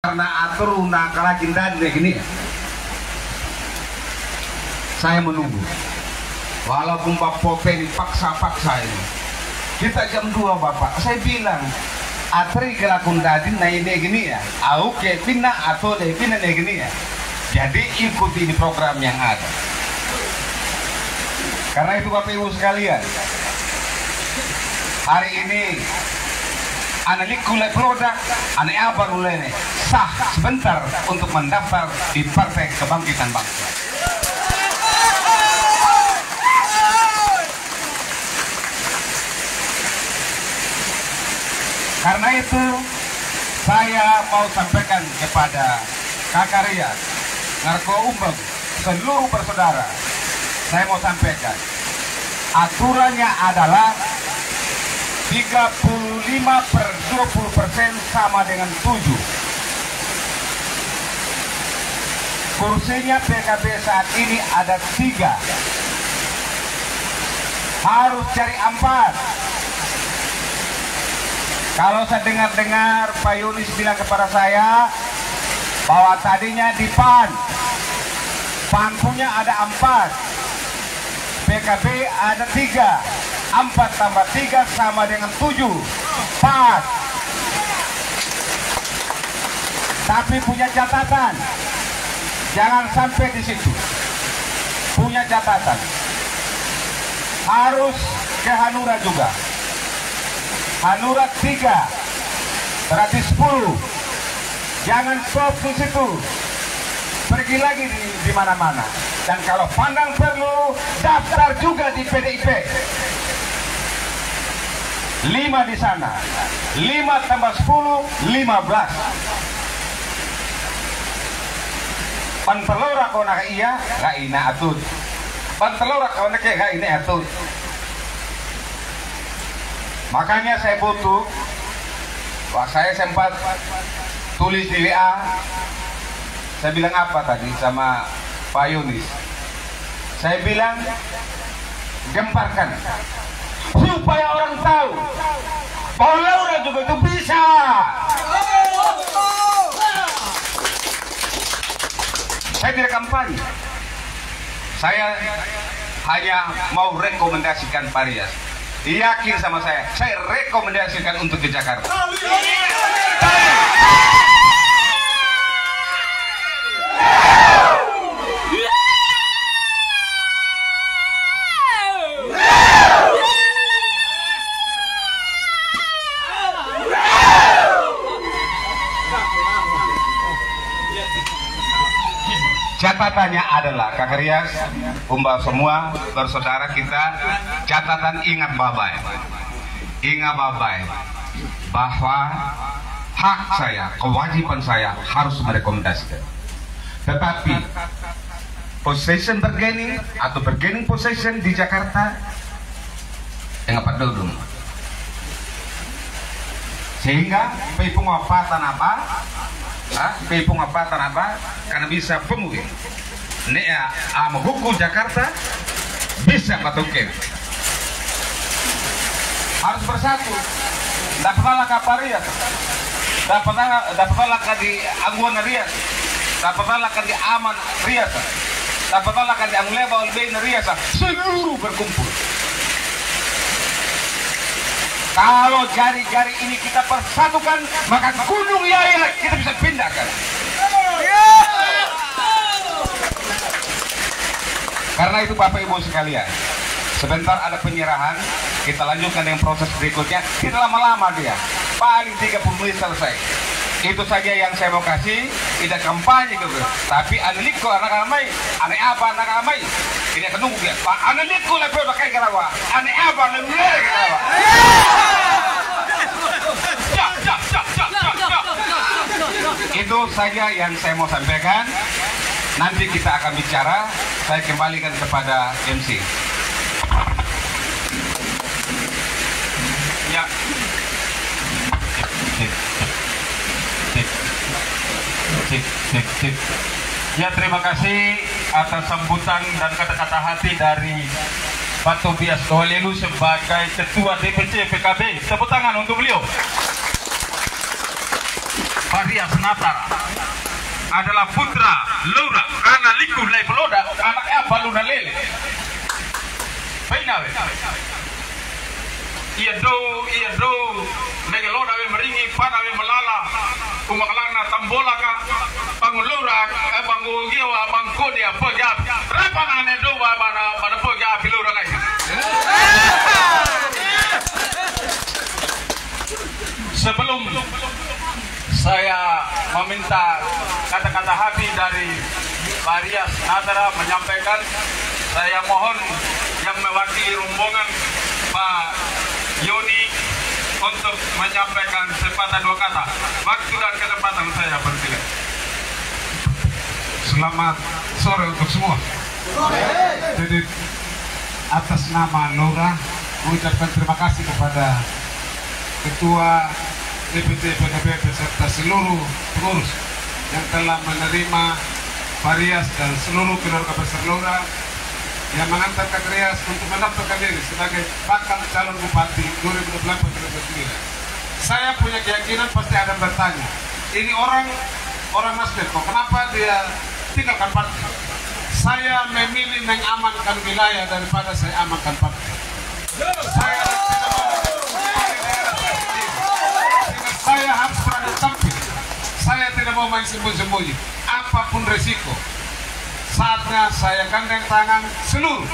Karena atur nakala cinta gini, saya menunggu. Walaupun Pak Popen paksa-paksa ini, kita jam 2 Bapak. Saya bilang, atri kelakun tadi naik gini ya, oke pindah atau deh pindah gini ya. Jadi ikuti di program yang ada. Karena itu Bapak Ibu sekalian, hari ini anak kulai produk, anak apa kulai sah sebentar untuk mendaftar di Partai Kebangkitan Bangsa. Karena itu saya mau sampaikan kepada Kakak Riyad, Ngarko Umbeng, seluruh bersaudara, saya mau sampaikan aturannya adalah 35/20% sama dengan 7. Kursinya PKB saat ini ada 3. Harus cari 4. Kalau saya dengar-dengar Pak Yunis bilang kepada saya bahwa tadinya di PAN punya ada 4, PKB ada 3. 4 tambah 3 sama dengan 7. Pas. Tapi punya catatan. Jangan sampai di situ. Punya catatan. Harus ke Hanura juga. Hanura 3. Berarti 10. Jangan stop di situ. Pergi lagi di mana-mana. Dan kalau pandang perlu, daftar juga di PDIP. 5 di sana. 5 tambah 10, 15. Pantelora kau nak iya, gak ina atut. Pantelora kau nak gak ina atut. Makanya saya butuh, wah saya sempat tulis di WA. Saya bilang apa tadi sama Pak Yunis? Saya bilang gemparkan supaya orang tahu bahwa Laura juga itu bisa. Saya tidak kampanye. Saya hanya mau rekomendasikan Pak Riyad. Yakin sama saya rekomendasikan untuk ke Jakarta. Catatannya adalah Kakak Riyad, Umbah semua bersaudara kita, catatan ingat babai bahwa hak saya, kewajiban saya harus merekomendasikan. Tetapi possession bargaining atau bargaining possession di Jakarta yang apa dulu, sehingga pipung apa karena bisa pemulih nek ama hukum Jakarta bisa patukin, harus bersatu. Dapatlah Pak Riyad, dapatlah di Angguan Riyad, dapatlah di Aman Riyad, dapatlah di Angleba Olbein Riyad, seluruh berkumpul. Kalau jari-jari ini kita persatukan, maka Gunung Yaya kita bisa pindahkan. Karena itu Bapak Ibu sekalian, sebentar ada penyerahan, kita lanjutkan dengan proses berikutnya. Tidak lama-lama dia, paling 30 menit selesai. Itu saja yang saya mau kasih, tidak kampanye gitu. Tapi analiko anak ramai, aneh apa anak ramai? Ini akan nunggu dia. Pak analiko lebih pakai kerawa, aneh apa lebih kerawa. Itu saja yang saya mau sampaikan. Nanti kita akan bicara. Saya kembalikan kepada MC. Ya. Ya, terima kasih atas sambutan dan kata-kata hati dari Pak Tobias Dohalelu sebagai Ketua DPC PKB. Tepuk tangan untuk beliau. Pak Rias Natar. adalah putra Laura anak liku lai peloda anaknya baluna lele painawe iya do nege loda we meringi pana we melala umakalana tambola ka bangun Laura bangun giwa bangko dia pojap rapangane do bana pojap Laura kai sebelum saya meminta kata-kata hati dari Parias Natara menyampaikan, saya mohon yang mewakili rombongan Pak Yoni untuk menyampaikan sepatah dua kata. Waktu dan kesempatan saya bersilakan. Selamat sore untuk semua. Jadi atas nama Laura mengucapkan terima kasih kepada Ketua DPC PKB beserta seluruh pengurus yang telah menerima Parias dan seluruh keluarga besar Laura yang mengantar Kak Rias untuk mendaftarkan diri sebagai bakal calon bupati 2024-2029. Saya punya keyakinan pasti ada bertanya, ini orang Nasdem kok kenapa dia tinggalkan partai? Saya memilih mengamankan wilayah daripada saya amankan partai. Saya harus berani tampil. Saya tidak mau main sembunyi-sembunyi. Apapun resiko, saatnya saya gandeng tangan seluruh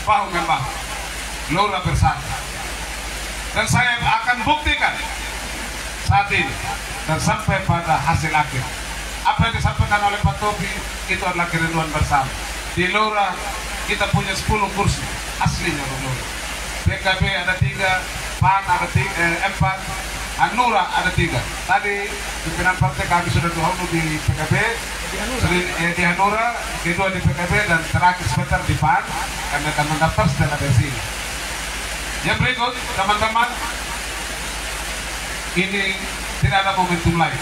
bahu membahu. Laura bersatu. Dan saya akan buktikan saat ini dan sampai pada hasil akhir. Apa yang disampaikan oleh Pak Tobi itu adalah kerinduan bersama. Di Laura kita punya 10 kursi aslinya Laura. PKB ada 3, PAN ada 4. Hanura ada 3. Tadi pimpinan partai kami sudah dahulu di PKB, di Hanura, kedua di PKB, dan terakhir sebentar di PAN. Kami akan mendaftar setelah dari sini. Yang berikut, teman-teman, ini tidak ada momentum lain.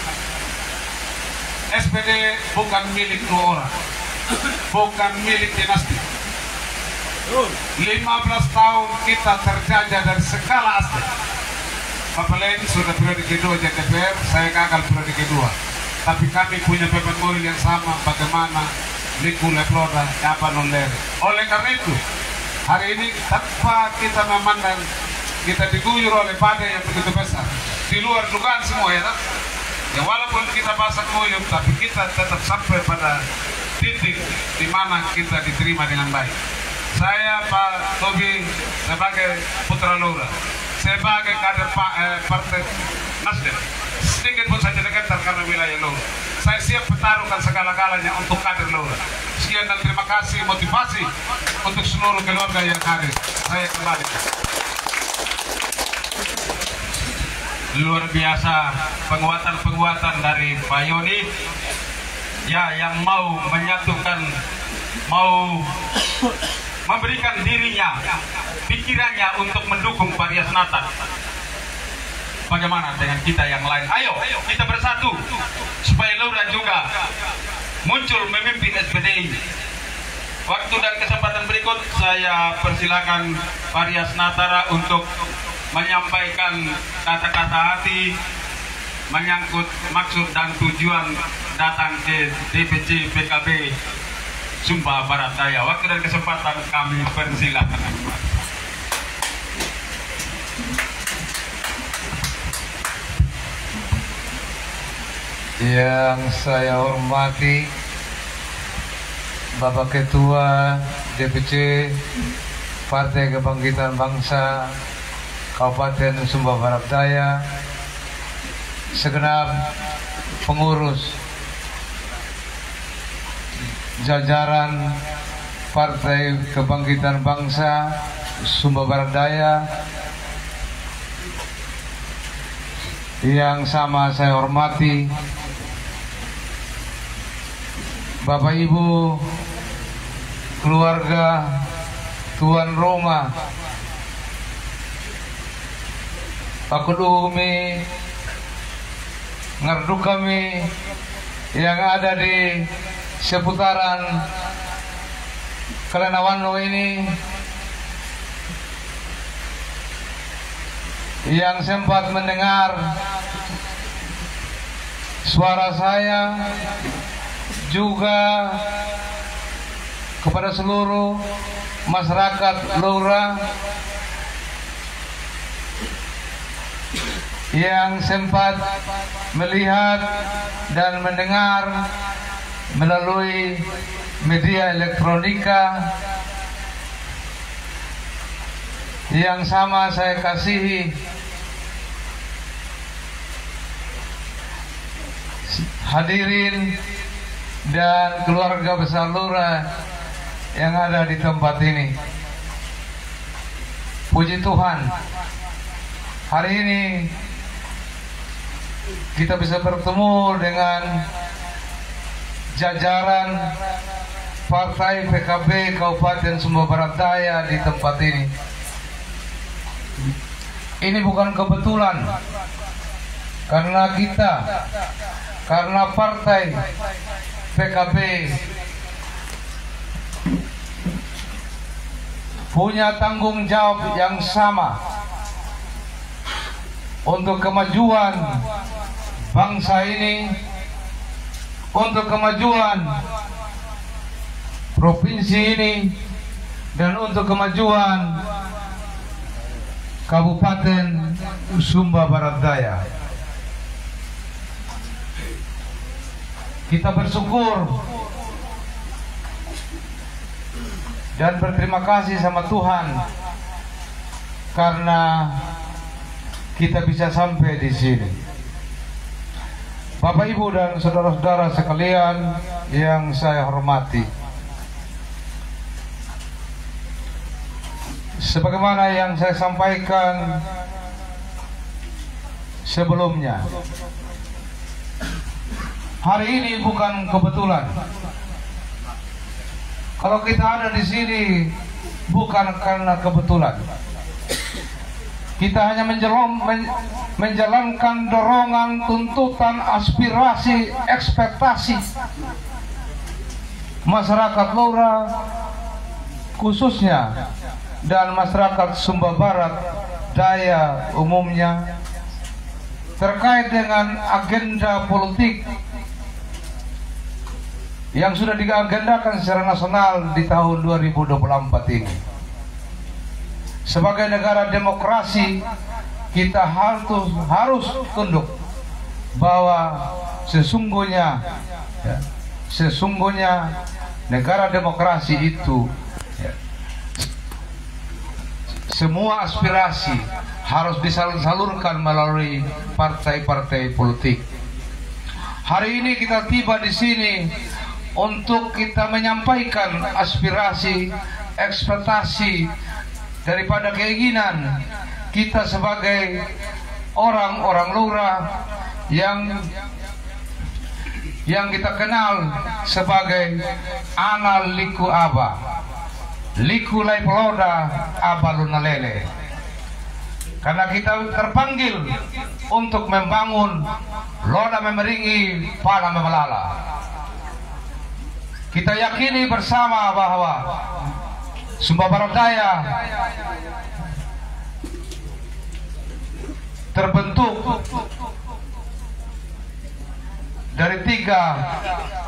SPD bukan milik 2 orang, bukan milik dinasti. 15 tahun kita terjajah dari segala aspek. Bapak Len sudah periode kedua jadi DPR, saya gagal periode kedua. Tapi kami punya beban moral yang sama bagaimana liku leploda apa non lere. Oleh karena itu, hari ini tanpa kita memandang kita diguyur oleh badai yang begitu besar, di luar dugaan semua ya. Ya walaupun kita basah kuyup, tapi kita tetap sampai pada titik di mana kita diterima dengan baik. Saya Pak Tobi sebagai putra Laura, sebagai kader partai Nasdem, sedikit pun saja dekat karena wilayah Laura. Saya siap bertaruhkan segala-galanya untuk kader Laura. Sekian dan terima kasih motivasi untuk seluruh keluarga yang hadir. Saya kembali. Luar biasa penguatan-penguatan dari Pak Yoni ya, yang mau menyatukan, mau memberikan dirinya, pikirannya untuk mendukung Parias Natar. Bagaimana dengan kita yang lain? Ayo kita bersatu supaya Laura juga muncul memimpin SPD. Waktu dan kesempatan berikut saya persilakan Parias Natara untuk menyampaikan kata-kata hati menyangkut maksud dan tujuan datang ke DPC PKB Sumba Barat Daya. Waktu dan kesempatan kami persilakan. Yang saya hormati Bapak Ketua DPC Partai Kebangkitan Bangsa Kabupaten Sumba Barat Daya, segenap pengurus jajaran Partai Kebangkitan Bangsa Sumba Barat Daya yang sama saya hormati, Bapak Ibu, keluarga, tuan rumah, Pak Kudumi, ngerdu kami yang ada di seputaran Kalenawano ini, yang sempat mendengar suara saya juga kepada seluruh masyarakat Lora yang sempat melihat dan mendengar melalui media elektronika yang sama saya kasihi. Hadirin dan keluarga besar Lora yang ada di tempat ini, puji Tuhan, hari ini kita bisa bertemu dengan jajaran Partai PKB Kabupaten Sumba Barat Daya di tempat ini. Ini bukan kebetulan, karena Partai PKB punya tanggung jawab yang sama untuk kemajuan bangsa ini, untuk kemajuan provinsi ini, dan untuk kemajuan Kabupaten Sumba Barat Daya. Kita bersyukur dan berterima kasih sama Tuhan karena kita bisa sampai di sini. Bapak, Ibu, dan saudara-saudara sekalian yang saya hormati, sebagaimana yang saya sampaikan sebelumnya, hari ini bukan kebetulan. Kalau kita ada di sini bukan karena kebetulan. Kita hanya menjalankan dorongan, tuntutan, aspirasi, ekspektasi masyarakat Lora khususnya dan masyarakat Sumba Barat Daya umumnya terkait dengan agenda politik yang sudah diagendakan secara nasional di tahun 2024 ini. Sebagai negara demokrasi, kita harus tunduk bahwa sesungguhnya negara demokrasi itu semua aspirasi harus disalurkan melalui partai-partai politik. Hari ini kita tiba di sini untuk kita menyampaikan aspirasi, ekspektasi daripada keinginan kita sebagai orang-orang Lora yang kita kenal sebagai Ana Liku Aba, Liku Lai Peloda Aba Lunalele. Karena kita terpanggil untuk membangun Loda Memeringi Pada Memelala. Kita yakini bersama bahwa Sumba Barat Daya terbentuk dari tiga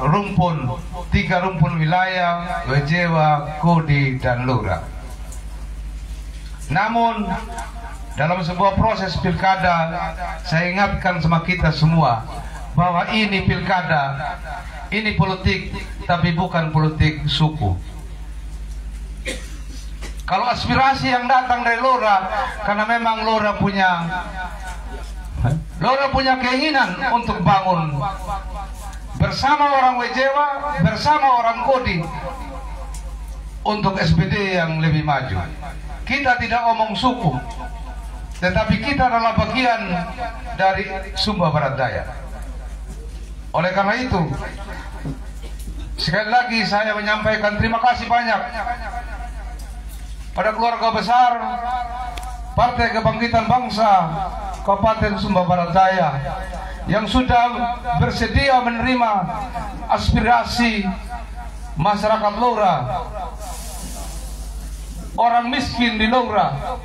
rumpun wilayah, Wejewa, Kodi, dan Lora. Namun dalam sebuah proses pilkada, saya ingatkan sama kita semua bahwa ini pilkada, ini politik, tapi bukan politik suku. Kalau aspirasi yang datang dari Lora, karena memang Lora punya keinginan untuk bangun bersama orang Wejewa, bersama orang Kodi untuk SPD yang lebih maju. Kita tidak omong suku, tetapi kita adalah bagian dari Sumba Barat Daya. Oleh karena itu, sekali lagi saya menyampaikan terima kasih banyak pada keluarga besar Partai Kebangkitan Bangsa Kabupaten Sumba Barat Daya yang sudah bersedia menerima aspirasi masyarakat Lora, orang miskin di Lora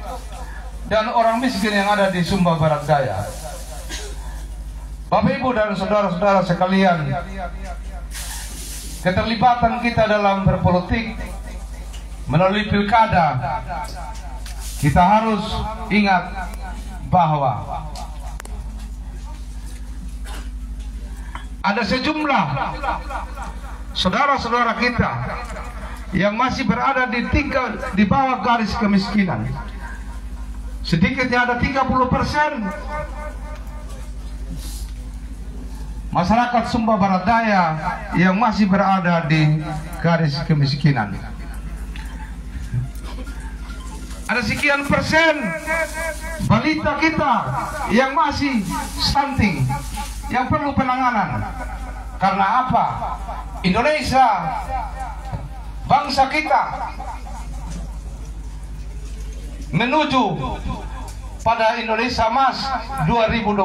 dan orang miskin yang ada di Sumba Barat Daya. Bapak Ibu dan saudara-saudara sekalian, keterlibatan kita dalam berpolitik melalui pilkada, kita harus ingat bahwa ada sejumlah saudara-saudara kita yang masih berada di bawah garis kemiskinan. Sedikitnya ada 30% masyarakat Sumba Barat Daya yang masih berada di garis kemiskinan. Ada sekian persen balita kita yang masih stunting, yang perlu penanganan. Karena apa? Indonesia, bangsa kita, menuju pada Indonesia Emas 2045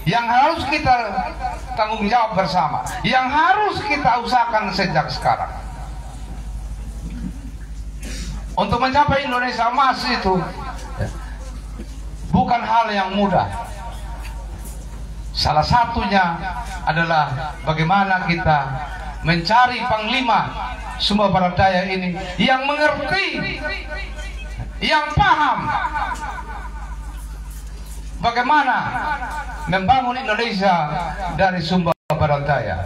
yang harus kita tanggung jawab bersama, yang harus kita usahakan sejak sekarang. Untuk mencapai Indonesia Emas itu bukan hal yang mudah. Salah satunya adalah bagaimana kita mencari panglima Sumba Barat Daya ini yang mengerti, yang paham bagaimana membangun Indonesia dari Sumba Barat Daya.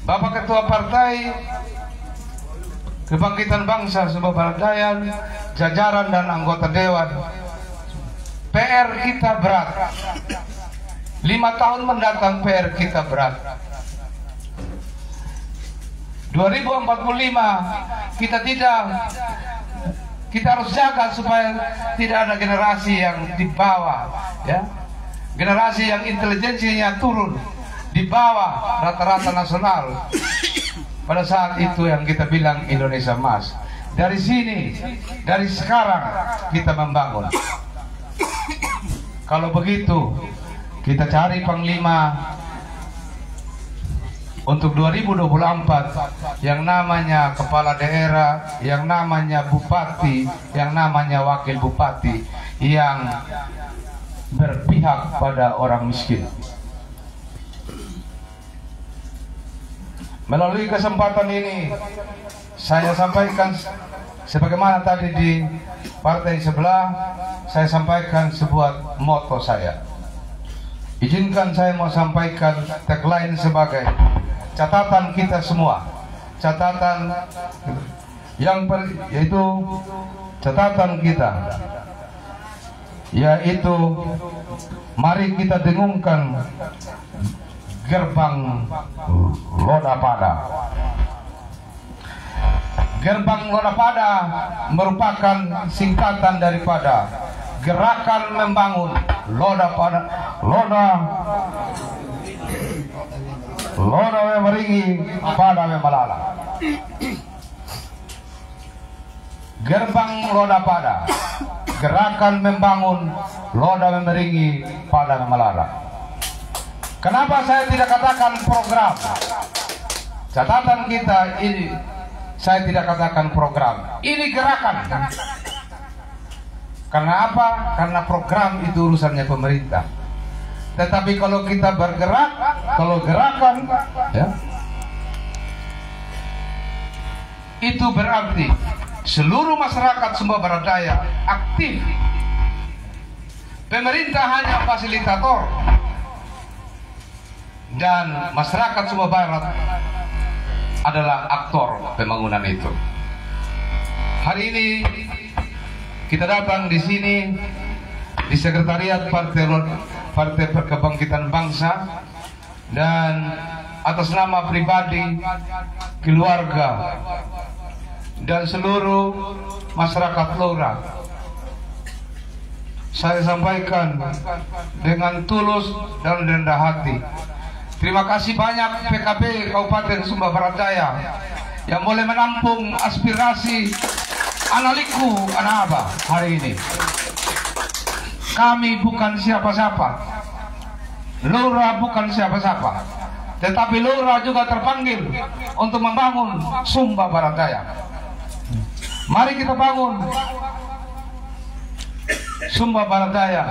Bapak Ketua Partai Kebangkitan Bangsa Sumba Barat Daya, jajaran dan anggota Dewan, PR kita berat. 5 tahun mendatang PR kita berat. 2045 kita harus jaga supaya tidak ada generasi yang di bawah, ya, generasi yang intelijensinya turun di bawah rata-rata nasional. Pada saat itu yang kita bilang Indonesia Emas. Dari sini, dari sekarang kita membangun. Kalau begitu, kita cari panglima untuk 2024 yang namanya kepala daerah, yang namanya bupati, yang namanya wakil bupati, yang berpihak pada orang miskin. Melalui kesempatan ini saya sampaikan, sebagaimana tadi di partai sebelah, saya sampaikan sebuah moto saya. Izinkan saya mau sampaikan tagline sebagai catatan kita semua, catatan yaitu catatan kita, yaitu mari kita dengungkan gerbang Lodapada. Gerbang Lodapada merupakan singkatan daripada Gerakan Membangun Lodapada, Loda Meringi Pada Malala. Gerbang Lodapada, Gerakan Membangun Loda Meringi Pada Malala. Kenapa saya tidak katakan program? Catatan kita ini, saya tidak katakan program. Ini gerakan. Karena apa? Karena program itu urusannya pemerintah. Tetapi kalau kita bergerak, kalau gerakan, ya, itu berarti seluruh masyarakat Sumba Barat Daya aktif. Pemerintah hanya fasilitator. Dan masyarakat Sumba Barat adalah aktor pembangunan itu. Hari ini kita datang di sini di sekretariat Partai Kebangkitan Bangsa, dan atas nama pribadi, keluarga, dan seluruh masyarakat Lora, saya sampaikan dengan tulus dan rendah hati. Terima kasih banyak PKB Kabupaten Sumba Barat Daya yang boleh menampung aspirasi analiku Anaba hari ini. Kami bukan siapa-siapa, Lora bukan siapa-siapa, tetapi Lora juga terpanggil untuk membangun Sumba Barat Daya. Mari kita bangun Sumba Barat Daya.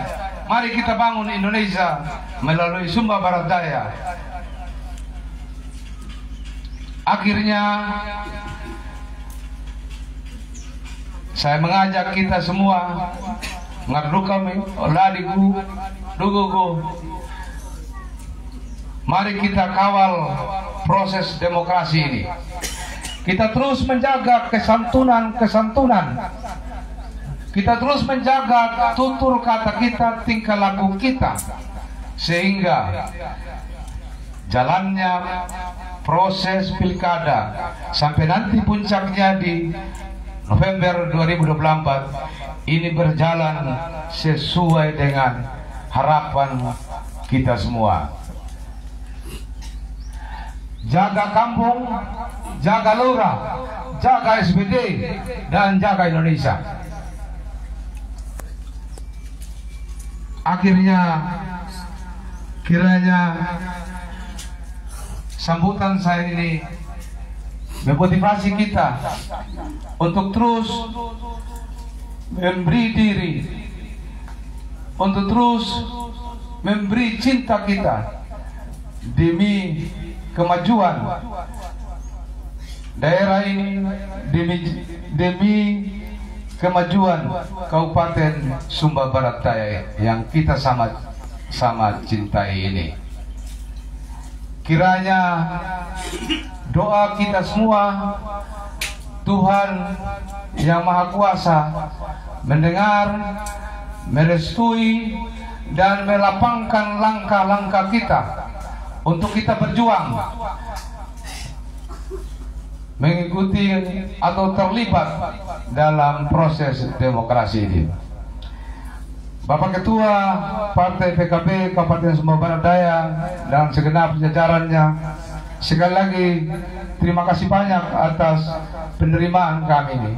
Mari kita bangun Indonesia melalui Sumba Barat Daya. Akhirnya saya mengajak kita semua, ngardu kami, oladiku, duguku, mari kita kawal proses demokrasi ini. Kita terus menjaga kesantunan. Kita terus menjaga tutur kata kita, tingkah laku kita, sehingga jalannya proses pilkada sampai nanti puncaknya di November 2024 ini berjalan sesuai dengan harapan kita semua. Jaga kampung, jaga lurah, jaga SBD, dan jaga Indonesia. Akhirnya kiranya sambutan saya ini memotivasi kita untuk terus memberi diri, untuk terus memberi cinta kita demi kemajuan daerah ini, demi kemajuan Kabupaten Sumba Barat Daya yang kita sama cintai ini. Kiranya doa kita semua, Tuhan yang Maha Kuasa mendengar, merestui, dan melapangkan langkah-langkah kita untuk kita berjuang mengikuti atau terlibat dalam proses demokrasi ini. Bapak Ketua Partai PKB Kabupaten Sumba Barat Daya dan segenap jajarannya, sekali lagi terima kasih banyak atas penerimaan kami ini.